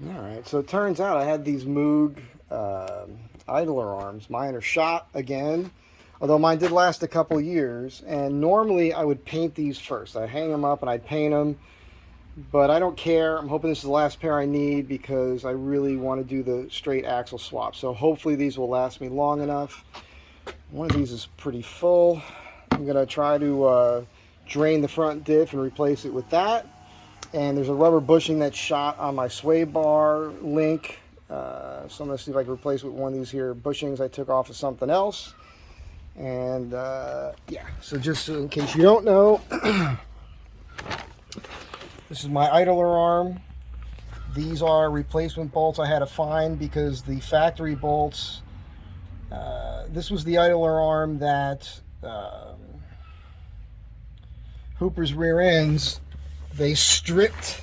All right, so it turns out I had these Moog idler arms. Mine are shot again, although mine did last a couple years. And normally I would paint these first. I'd hang them up and I'd paint them, but I don't care. I'm hoping this is the last pair I need because I really want to do the straight axle swap. So hopefully these will last me long enough. One of these is pretty full. I'm going to try to drain the front diff and replace it with that. And there's a rubber bushing that's shot on my sway bar link. So I'm going to see if I can replace it with one of these here bushings I took off of something else. And yeah, so just in case you don't know, this is my idler arm. These are replacement bolts I had to find because the factory bolts, this was the idler arm that Hooper's rear ends, they stripped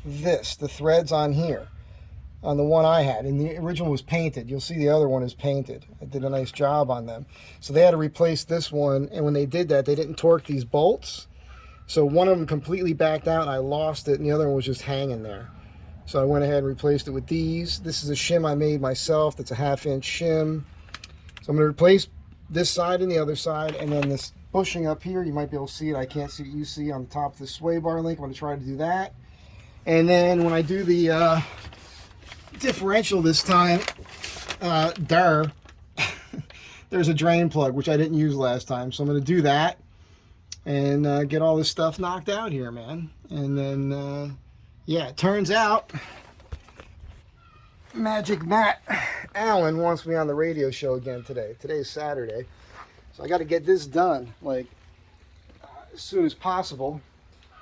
the threads on here, on the one I had. And the original was painted. You'll see the other one is painted. I did a nice job on them. So they had to replace this one, and when they did that, they didn't torque these bolts. So one of them completely backed out, and I lost it, and the other one was just hanging there. So I went ahead and replaced it with these. This is a shim I made myself. That's a 1/2 inch shim. So I'm going to replace this side and the other side, and then this bushing up here, you might be able to see it. I can't see what you see on the top of the sway bar link. I'm going to try to do that. And then when I do the differential this time, there's a drain plug, which I didn't use last time. So I'm going to do that and get all this stuff knocked out here, man. And then, yeah, it turns out Magic Matt Allen wants me on the radio show again today. Today's Saturday. So I got to get this done, like, as soon as possible.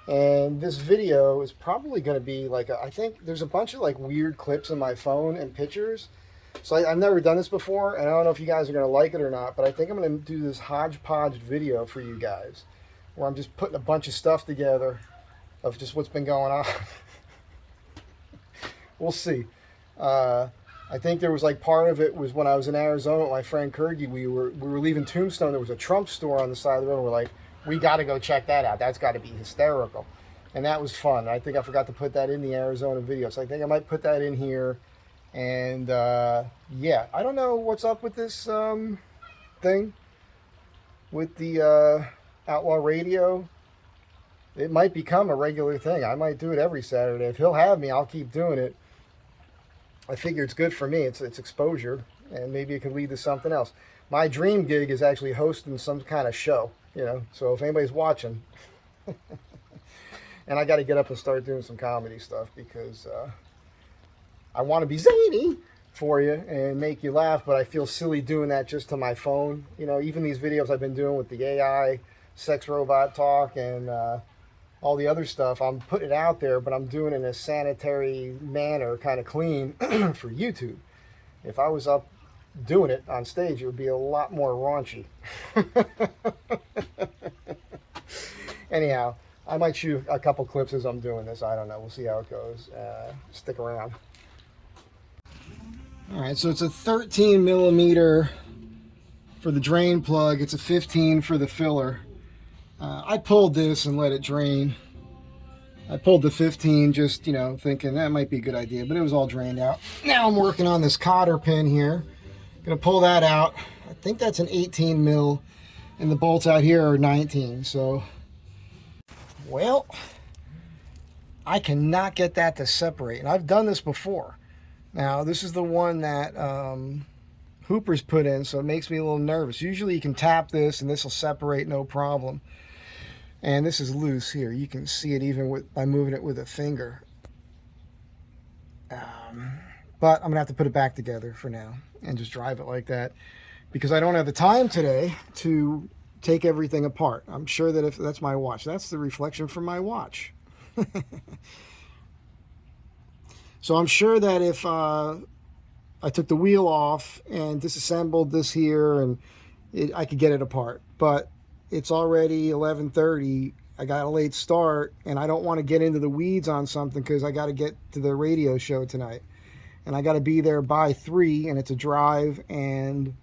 And this video is probably going to be like, I think there's a bunch of like weird clips in my phone and pictures. So I've never done this before, and I don't know if you guys are going to like it or not, but I think I'm going to do this hodgepodge video for you guys, where I'm just putting a bunch of stuff together of just what's been going on. We'll see. I think there was like part of it was when I was in Arizona with my friend Kurgi, we were leaving Tombstone. There was a Trump store on the side of the road. We're like, we got to go check that out. That's got to be hysterical. And that was fun. I think I forgot to put that in the Arizona video. So I think I might put that in here. And yeah, I don't know what's up with this thing with the Outlaw radio. It might become a regular thing. I might do it every Saturday. If he'll have me, I'll keep doing it. I figure it's good for me. It's exposure, and maybe it could lead to something else. My dream gig is actually hosting some kind of show, you know. So if anybody's watching, and I got to get up and start doing some comedy stuff because I want to be zany for you and make you laugh, but I feel silly doing that just to my phone. You know, even these videos I've been doing with the AI, sex robot talk, and all the other stuff, I'm putting it out there, but I'm doing it in a sanitary manner, kind of clean for YouTube. If I was up doing it on stage, it would be a lot more raunchy. Anyhow, I might shoot a couple clips as I'm doing this. I don't know. We'll see how it goes. Stick around. All right, so it's a 13 millimeter for the drain plug. It's a 15 for the filler. I pulled this and let it drain. I pulled the 15 just, you know, thinking that might be a good idea, but it was all drained out. Now I'm working on this cotter pin here. Gonna pull that out. I think that's an 18 mil, and the bolts out here are 19. So, well, I cannot get that to separate, and I've done this before. Now, this is the one that Hooper's put in, so it makes me a little nervous. Usually you can tap this and this will separate no problem. And this is loose here. You can see it even by moving it with a finger. But I'm going to have to put it back together for now and just drive it like that because I don't have the time today to take everything apart. I'm sure that if that's my watch, that's the reflection from my watch. So I'm sure that if I took the wheel off and disassembled this here, and I could get it apart. But it's already 11:30. I got a late start, and I don't want to get into the weeds on something because I got to get to the radio show tonight. And I got to be there by 3, and it's a drive. And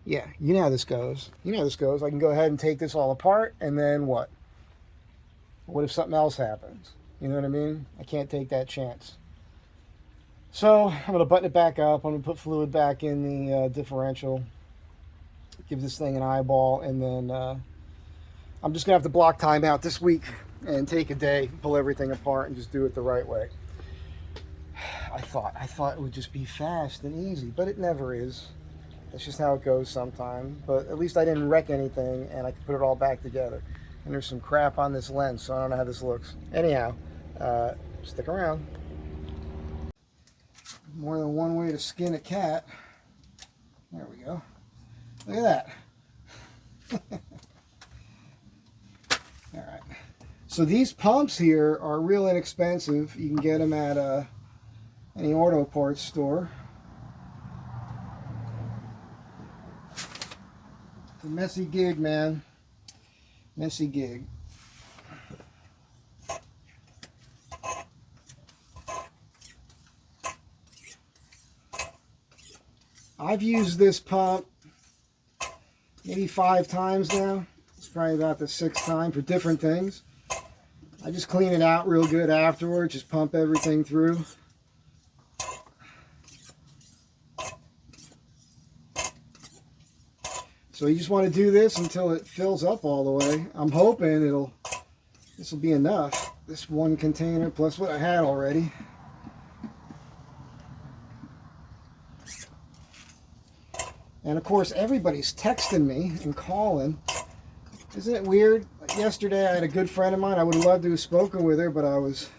yeah, you know how this goes. You know how this goes. I can go ahead and take this all apart, and then what? What if something else happens? You know what I mean? I can't take that chance. So I'm going to button it back up. I'm going to put fluid back in the differential, give this thing an eyeball, and then I'm just going to have to block time out this week and take a day, pull everything apart, and just do it the right way. I thought it would just be fast and easy, but it never is. That's just how it goes sometimes. But at least I didn't wreck anything, and I could put it all back together. And there's some crap on this lens, so I don't know how this looks. Anyhow, stick around. More than one way to skin a cat. There we go. Look at that. All right. So these pumps here are real inexpensive. You can get them at any auto parts store. It's a messy gig, man. Messy gig. I've used this pump maybe 5 times now. It's probably about the 6th time for different things. I just clean it out real good afterwards, just pump everything through. So you just want to do this until it fills up all the way. I'm hoping this will be enough. This one container plus what I had already. And of course, everybody's texting me and calling. Isn't it weird? Like yesterday, I had a good friend of mine. I would have loved to have spoken with her, but I was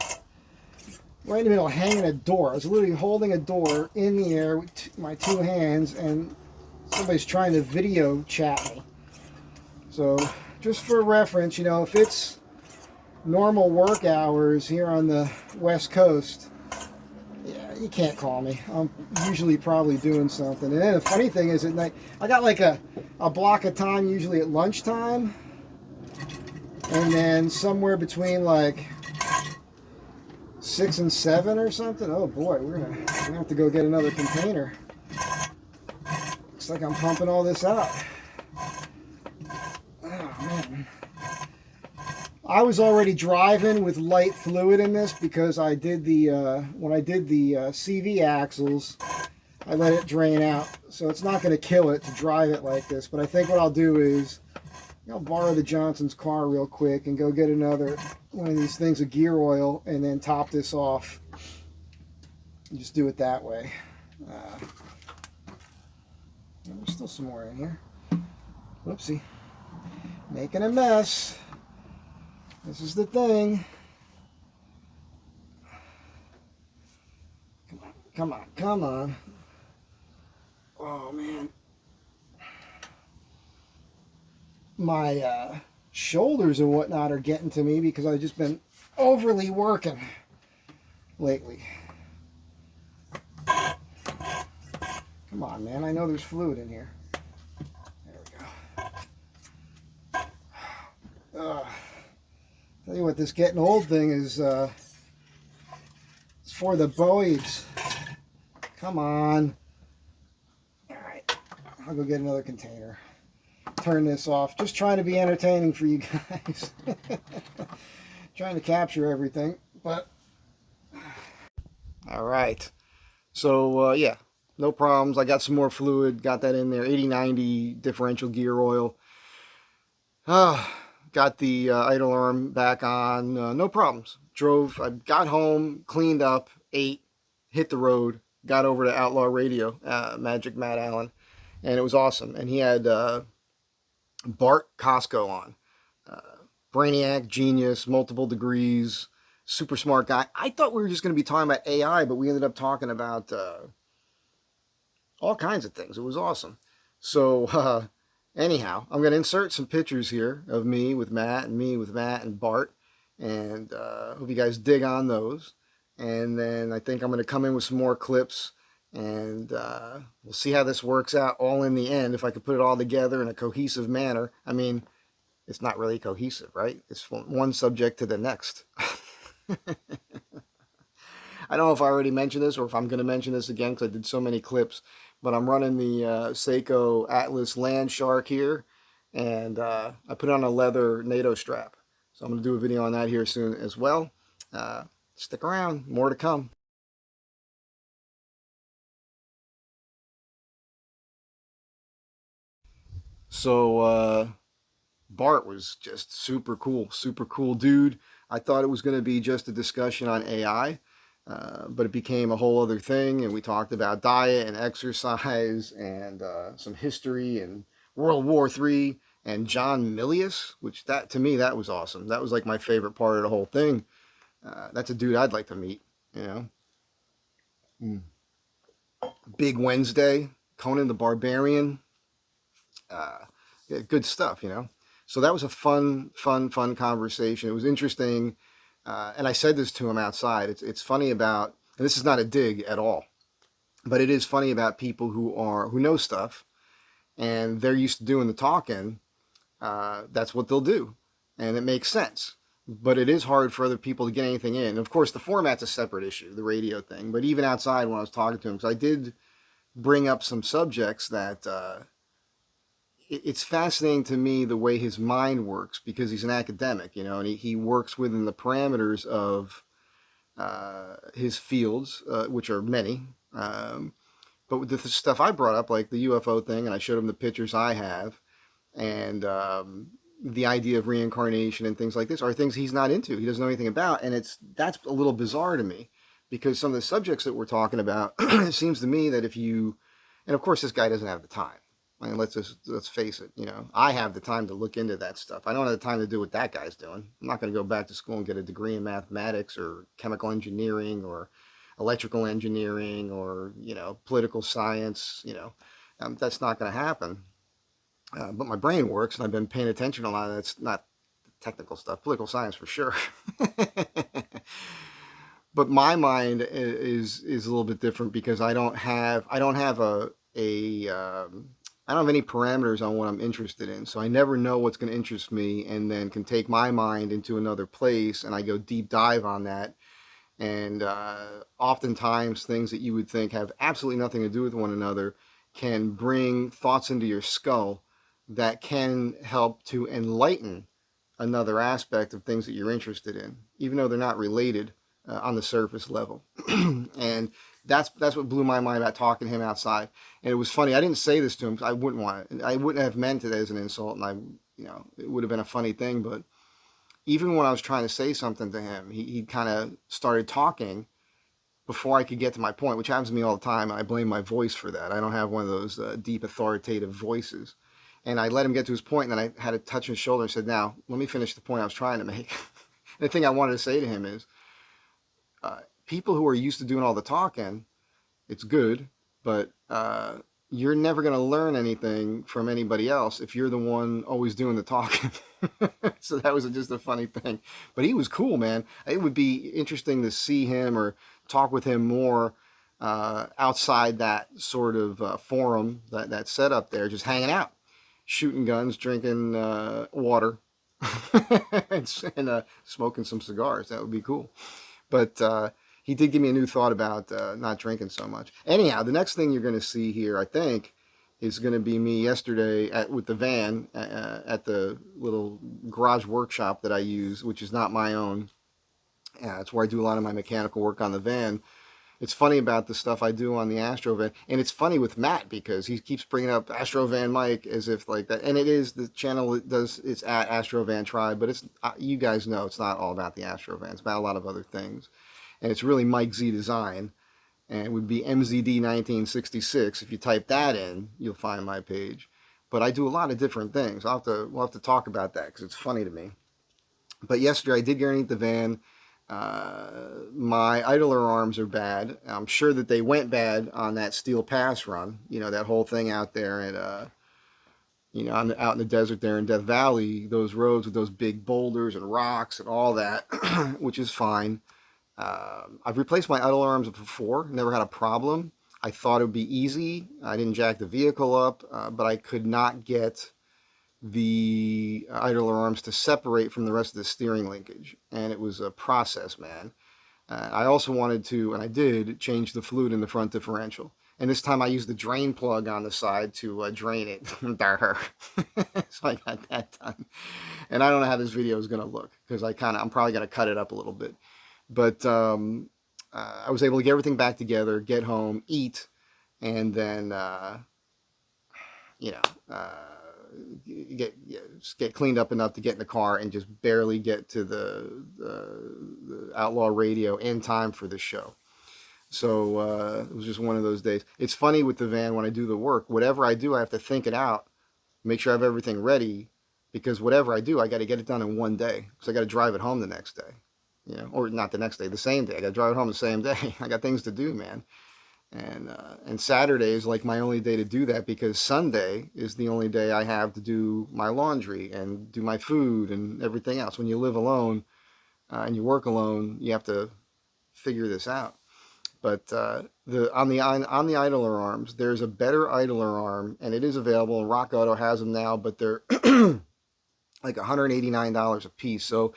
right in the middle of hanging a door. I was literally holding a door in the air with my 2 hands, and somebody's trying to video chat me. So, just for reference, you know, if it's normal work hours here on the West Coast, yeah, you can't call me. I'm usually probably doing something. And then the funny thing is at night, I got like a block of time usually at lunchtime. And then somewhere between like 6 and 7 or something. Oh boy, we're gonna have to go get another container. Looks like I'm pumping all this out. Oh man. I was already driving with light fluid in this because I did the when I did the CV axles, I let it drain out. So it's not going to kill it to drive it like this. But I think what I'll do is I'll borrow the Johnson's car real quick and go get another one of these things of gear oil and then top this off. And just do it that way. There's still some more in here. Whoopsie. Making a mess. This is the thing. Come on, come on, come on. Oh, man. My shoulders and whatnot are getting to me because I've just been overly working lately. Come on, man. I know there's fluid in here. There we go. Tell you what, this getting old thing is it's for the boys. Come on. All right, I'll go get another container. Turn this off. Just trying to be entertaining for you guys. Trying to capture everything, but all right. So yeah, no problems. I got some more fluid. Got that in there. 80/90 differential gear oil. Got the idle arm back on, no problems. I got home, cleaned up, ate, hit the road, got over to Outlaw Radio, Magic Matt Allen, and it was awesome. And he had Bart Costco on. Brainiac, genius, multiple degrees, super smart guy. I thought we were just going to be talking about AI, but we ended up talking about all kinds of things. It was awesome. So, anyhow, I'm going to insert some pictures here of me with Matt and Bart. And hope you guys dig on those. And then I think I'm going to come in with some more clips. And we'll see how this works out all in the end. If I could put it all together in a cohesive manner. I mean, it's not really cohesive, right? It's from one subject to the next. I don't know if I already mentioned this or if I'm going to mention this again because I did so many clips. But I'm running the Seiko Atlas Land Shark here. And I put on a leather NATO strap. So I'm going to do a video on that here soon as well. Stick around. More to come. So Bart was just super cool dude. I thought it was going to be just a discussion on AI, but it became a whole other thing, and we talked about diet and exercise and some history and World War III and John Milius, which that to me that was awesome. That was like my favorite part of the whole thing. That's a dude I'd like to meet. You know, Mm. Big Wednesday, Conan the Barbarian, uh, yeah, good stuff. So that was a fun conversation. It was interesting, and I said this to him outside. It's funny about, and this is not a dig at all, but it is funny about people who know stuff and they're used to doing the talking. That's what they'll do, and it makes sense. But it is hard for other people to get anything in. Of course, the format's a separate issue, the radio thing. But even outside, when I was talking to him, because I did bring up some subjects that it's fascinating to me the way his mind works because he's an academic, and he works within the parameters of his fields, which are many. But with the stuff I brought up, like the UFO thing, and I showed him the pictures I have, and the idea of reincarnation and things like this are things he's not into. He doesn't know anything about, and that's a little bizarre to me because some of the subjects that we're talking about, it seems to me that if you, and of course this guy doesn't have the time. I mean, let's face it. I have the time to look into that stuff. I don't have the time to do what that guy's doing. I'm not going to go back to school and get a degree in mathematics or chemical engineering or electrical engineering or political science. That's not going to happen. But my brain works, and I've been paying attention a lot. That's not technical stuff, political science for sure. But my mind is a little bit different because I don't have I don't have any parameters on what I'm interested in. So I never know what's going to interest me, and then can take my mind into another place, and I go deep dive on that. And oftentimes, things that you would think have absolutely nothing to do with one another can bring thoughts into your skull that can help to enlighten another aspect of things that you're interested in, even though they're not related on the surface level. And that's what blew my mind about talking to him outside. And it was funny. I didn't say this to him because I wouldn't want it. I wouldn't have meant it as an insult, and it would have been a funny thing. But even when I was trying to say something to him, he kind of started talking before I could get to my point, which happens to me all the time. And I blame my voice for that. I don't have one of those deep authoritative voices. And I let him get to his point, and then I had to touch his shoulder and said, "Now, let me finish the point I was trying to make." The thing I wanted to say to him is, people who are used to doing all the talking, it's good, but you're never going to learn anything from anybody else if you're the one always doing the talking. So that was just a funny thing. But he was cool, man. It would be interesting to see him or talk with him more outside that sort of forum, that setup there, just hanging out, shooting guns, drinking water, and smoking some cigars. That would be cool. But he did give me a new thought about not drinking so much. Anyhow, the next thing you're going to see here, I think, is going to be me yesterday with the van at the little garage workshop that I use, which is not my own. It's where I do a lot of my mechanical work on the van. It's funny about the stuff I do on the Astro van, and it's funny with Matt because he keeps bringing up Astro Van Mike as if like that, and it is the channel that does it's at Astro Van Tribe, but it's you guys know it's not all about the Astro Van. It's about a lot of other things, and it's really Mike Z Design, and it would be MZD 1966. If you type that in, you'll find my page. But I do a lot of different things. We'll have to talk about that because it's funny to me. But yesterday I did get underneath the van. My idler arms are bad. I'm sure that they went bad on that Steel Pass run. That whole thing out there at out in the desert there in Death Valley. Those roads with those big boulders and rocks and all that, which is fine. I've replaced my idler arms before. Never had a problem. I thought it would be easy. I didn't jack the vehicle up, but I could not get the idler arms to separate from the rest of the steering linkage, and it was a process, man. I also wanted to, and I did, change the fluid in the front differential, and this time I used the drain plug on the side to drain it. So I got that done, and I don't know how this video is going to look because I'm probably going to cut it up a little bit, but I was able to get everything back together, get home, eat, and then you know. just get cleaned up enough to get in the car and just barely get to the Outlaw radio in time for the show. So it was just one of those days. It's funny with the van when I do the work. Whatever I do, I have to think it out, make sure I have everything ready, because whatever I do, I got to get it done in one day. So I got to drive it home the next day, you know, or not the next day, the same day. I got to drive it home the same day. I got things to do, man. And Saturday is like my only day to do that, because Sunday is the only day I have to do my laundry and do my food and everything else. When you live alone and you work alone, you have to figure this out. But on the idler arms, there's a better idler arm, and it is available, and Rock Auto has them now, but they're like $189 a piece. So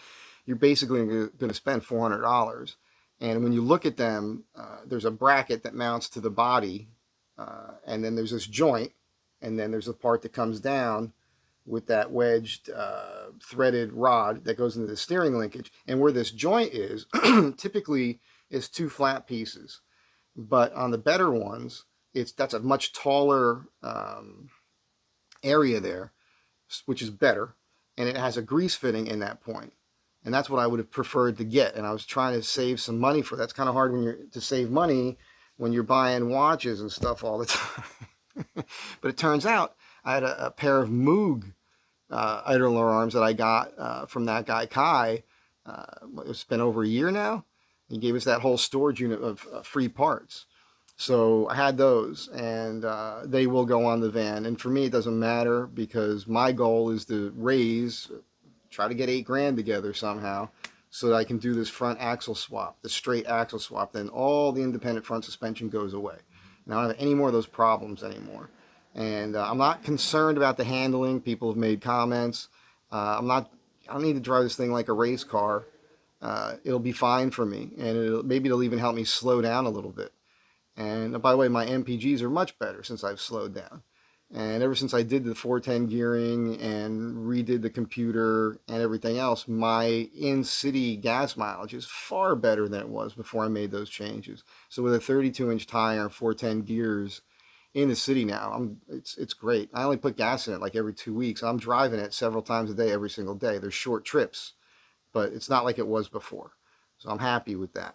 you're basically going to spend $400. And when you look at them, there's a bracket that mounts to the body, and then there's this joint, and then there's a part that comes down with that wedged threaded rod that goes into the steering linkage. And where this joint is, typically is 2 flat pieces. But on the better ones, that's a much taller area there, which is better. And it has a grease fitting in that point. And that's what I would have preferred to get. And I was trying to save some money for that. It's kind of hard to save money when you're buying watches and stuff all the time. But it turns out I had a pair of Moog idler arms that I got from that guy Kai. It's been over a year now. He gave us that whole storage unit of free parts. So I had those, and they will go on the van. And for me, it doesn't matter, because my goal is to try to get $8,000 together somehow, so that I can do this front axle swap, the straight axle swap. Then all the independent front suspension goes away. And I don't have any more of those problems anymore. And I'm not concerned about the handling. People have made comments. I don't need to drive this thing like a race car. It'll be fine for me, and maybe it'll even help me slow down a little bit. And by the way, my MPGs are much better since I've slowed down. And ever since I did the 410 gearing and redid the computer and everything else, my in-city gas mileage is far better than it was before I made those changes. So with a 32-inch tire and 410 gears in the city now, it's great. I only put gas in it like every 2 weeks. I'm driving it several times a day, every single day. They're short trips, but it's not like it was before. So I'm happy with that.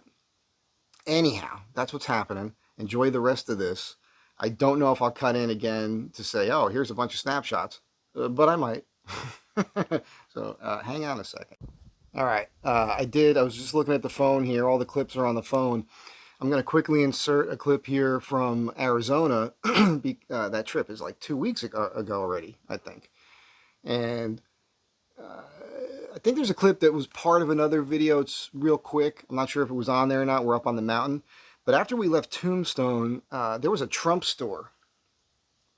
Anyhow, that's what's happening. Enjoy the rest of this. I don't know if I'll cut in again to say, oh, here's a bunch of snapshots, but I might. So hang on a second. All right, I was just looking at the phone here. All the clips are on the phone. I'm going to quickly insert a clip here from Arizona. That trip is like 2 weeks ago already, I think. And I think there's a clip that was part of another video. It's real quick. I'm not sure if it was on there or not. We're up on the mountain. But after we left Tombstone, there was a Trump store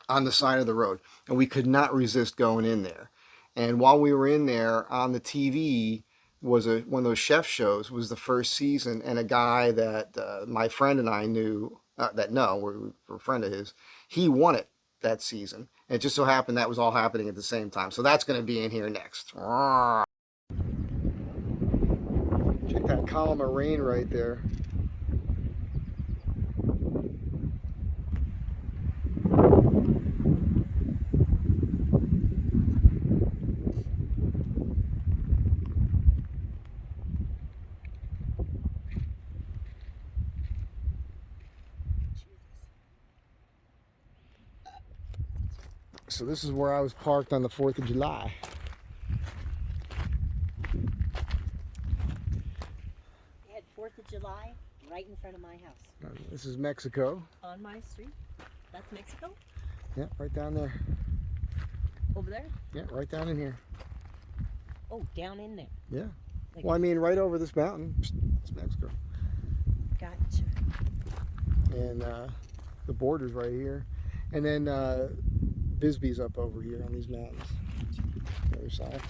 on the side of the road, and we could not resist going in there. And while we were in there, on the TV was one of those chef shows. Was the first season, and a guy that my friend and I knew, we're a friend of his, he won it that season. And it just so happened that was all happening at the same time. So that's going to be in here next. Check that column of rain right there. So this is where I was parked on the 4th of July. They had 4th of July right in front of my house. This is Mexico. On my street? That's Mexico? Yeah, right down there. Over there? Yeah, right down in here. Oh, down in there. Yeah. Like, well, I mean, right over this mountain. It's Mexico. Gotcha. And the border's right here. And then Bisbee's up over here on these mountains. The other side.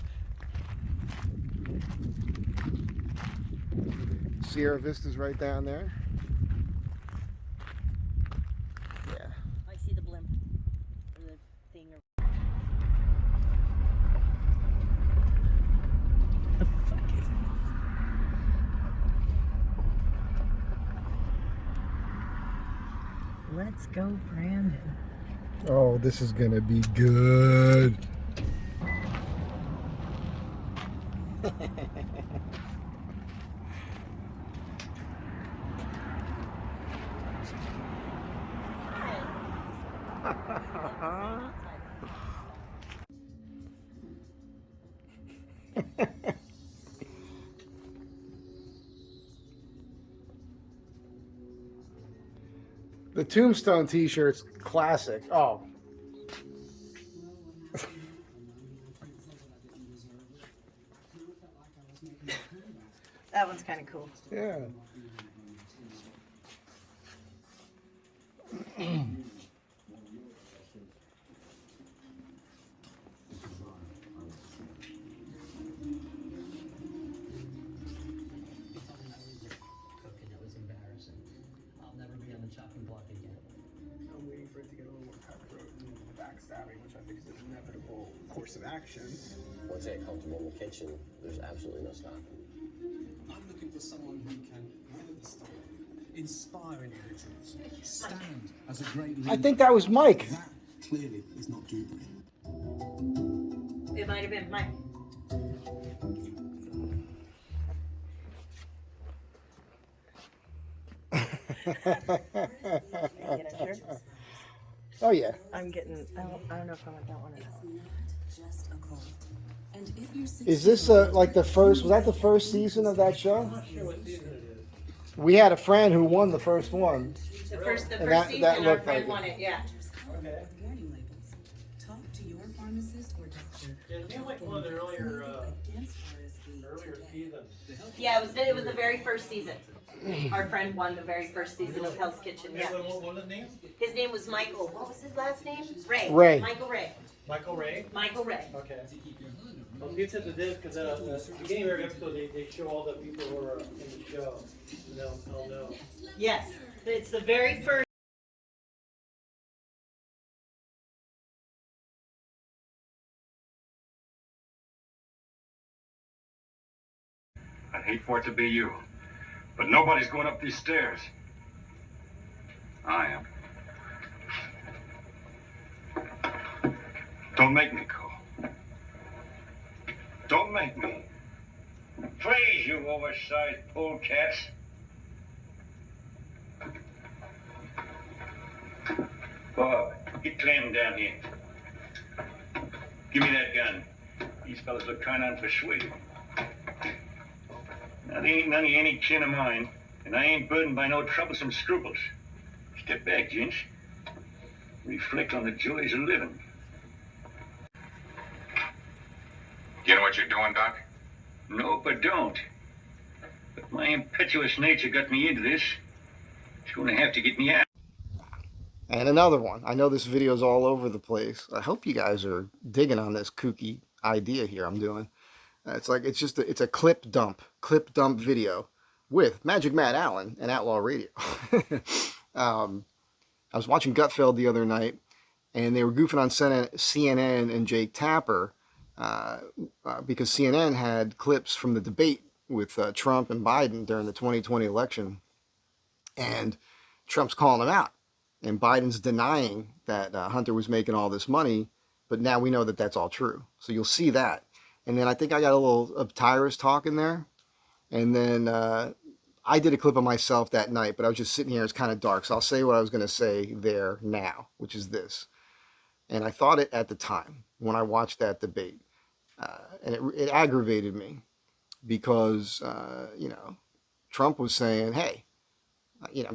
Sierra Vista's right down there. Yeah. I see the blimp. Or the thing. The fuck is this? Let's go, Brandon. Oh, this is gonna be good. The Tombstone t-shirt's classic. Oh. That one's kind of cool. Yeah. I'm waiting for it to get a little more cutthroat and backstabbing, which I think is an inevitable course of action. Once they get comfortable in the kitchen, there's absolutely no stopping. I'm looking for someone who can weather the storm, inspire individuals, stand as a great leader. I think that was Mike. That clearly is not Dewberry. It might have been Mike. Oh yeah. I'm getting. I don't know if I want that one or not. Is this like the first? Was that the first season of that show? We had a friend who won the first one. The first that- season, that our looked friend like won it. Yeah. Warning labels. Talk to your pharmacist or doctor. Yeah, it seemed like one of the earlier Against RSV today. seasons. Yeah, it was the very first season. Our friend won the very first season of Hell's Kitchen. Yeah. What was his name? His name was Michael. What was his last name? Ray. Ray. Michael Ray. Michael Ray? Michael Ray. Okay. Well, it's good to this because at the beginning of every episode, they show all the people who are in the show. And they'll know. Yes. It's the very first. I'd hate for it to be you, but nobody's going up these stairs. I am. Don't make me go. Don't make me. Please, you oversized polecats. Bob, get Clem down here. Give me that gun. These fellas look kind of unpersuaded. Now, they ain't none of any kin of mine, and I ain't burdened by no troublesome scruples. Step back, gents. Reflect on the joys of living. You know what you're doing, Doc? Nope, I don't. But my impetuous nature got me into this. It's going to have to get me out. And another one. I know this video is all over the place. I hope you guys are digging on this kooky idea here I'm doing. It's like it's a clip dump video with Magic Matt Allen and Outlaw Radio. I was watching Gutfeld the other night, and they were goofing on CNN and Jake Tapper because CNN had clips from the debate with Trump and Biden during the 2020 election, and Trump's calling them out, and Biden's denying that Hunter was making all this money, but now we know that that's all true. So you'll see that. And then I think I got a little of Tyrus talk in there. And then I did a clip of myself that night, but I was just sitting here. It's kind of dark. So I'll say what I was going to say there now, which is this. And I thought it at the time when I watched that debate. And it aggravated me because, Trump was saying, hey,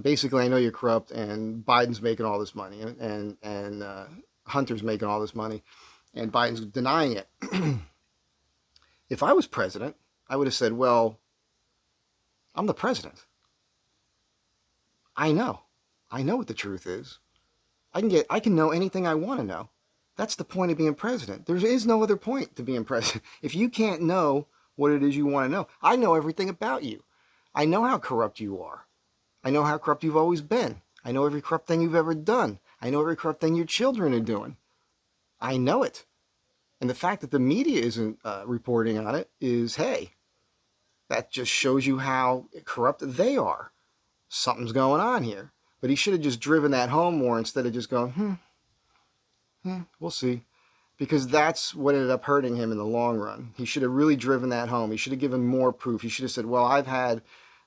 basically I know you're corrupt and Biden's making all this money and Hunter's making all this money and Biden's denying it. If I was president, I would have said, well, I'm the president. I know what the truth is. I can know anything I want to know. That's the point of being president. There is no other point to being president. If you can't know what it is you want to know, I know everything about you. I know how corrupt you are. I know how corrupt you've always been. I know every corrupt thing you've ever done. I know every corrupt thing your children are doing. I know it. And the fact that the media isn't reporting on it is, hey, that just shows you how corrupt they are. Something's going on here. But he should have just driven that home more instead of just going, we'll see. Because that's what ended up hurting him in the long run. He should have really driven that home. He should have given more proof. He should have said, well, I've had,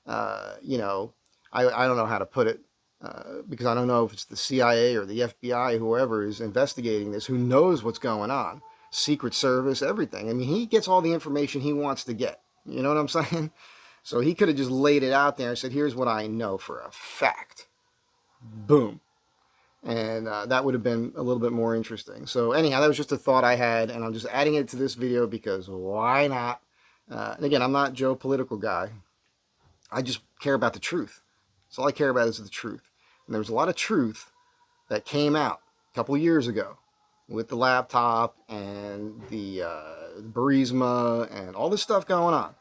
I don't know how to put it. because I don't know if it's the CIA or the FBI, whoever is investigating this, who knows what's going on. Secret Service, everything. I mean, he gets all the information he wants to get. You know what I'm saying? So he could have just laid it out there and said, here's what I know for a fact. Boom. And that would have been a little bit more interesting. So anyhow, that was just a thought I had, and I'm just adding it to this video because why not? And again, I'm not Joe Political guy. I just care about the truth. That's all I care about is the truth. And there was a lot of truth that came out a couple years ago with the laptop and the Burisma and all this stuff going on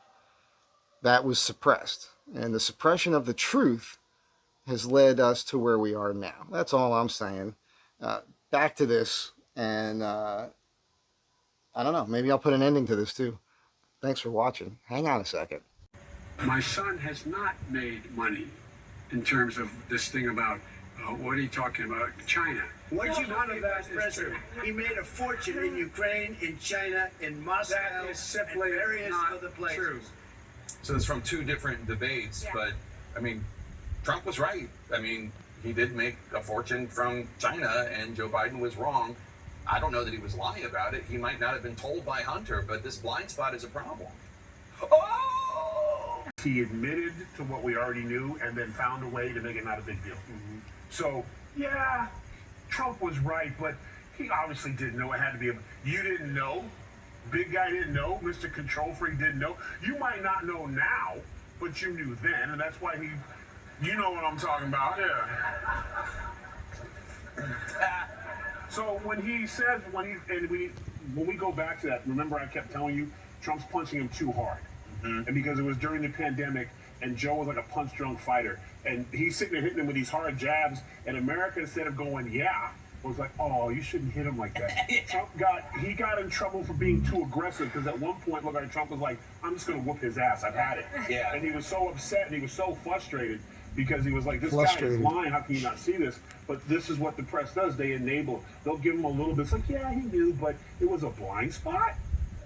that was suppressed. And the suppression of the truth has led us to where we are now. That's all I'm saying. Back to this, and I don't know, maybe I'll put an ending to this too. Thanks for watching. Hang on a second. My son has not made money in terms of this thing about, what are you talking about, China? What you none of that is true. He made a fortune in Ukraine, in China, in Moscow, That is simply and various not other places. true. So it's from two different debates, but I mean, Trump was right. I mean, he did make a fortune from China, and Joe Biden was wrong. I don't know that he was lying about it. He might not have been told by Hunter, but this blind spot is a problem. Oh! He admitted to what we already knew and then found a way to make it not a big deal. So, yeah, Trump was right, but he obviously didn't know it had to be you didn't know? Big guy didn't know? Mr. Control Freak didn't know? You might not know now, but you knew then, and that's why you know what I'm talking about, yeah. So when he says, when we go back to that, remember I kept telling you, Trump's punching him too hard. And because it was during the pandemic, and Joe was like a punch-drunk fighter, and he's sitting there hitting him with these hard jabs, and America, instead of going, yeah, was like, oh, you shouldn't hit him like that. Trump got in trouble for being too aggressive, because at one point, look, Trump was like, I'm just going to whoop his ass, I've had it. Yeah. And he was so upset, and he was so frustrated, because he was like, this guy is lying, how can you not see this? But this is what the press does, they enable, they'll give him a little bit, it's like, yeah, he knew, but it was a blind spot?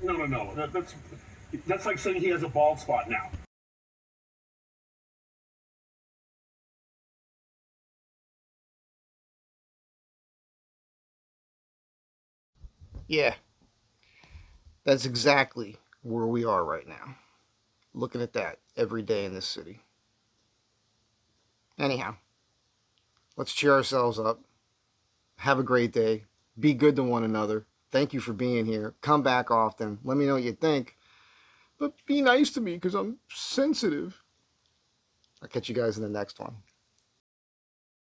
No, that's like saying he has a bald spot now. Yeah, that's exactly where we are right now. Looking at that every day in this city. Anyhow, let's cheer ourselves up. Have a great day. Be good to one another. Thank you for being here. Come back often. Let me know what you think. But be nice to me because I'm sensitive. I'll catch you guys in the next one.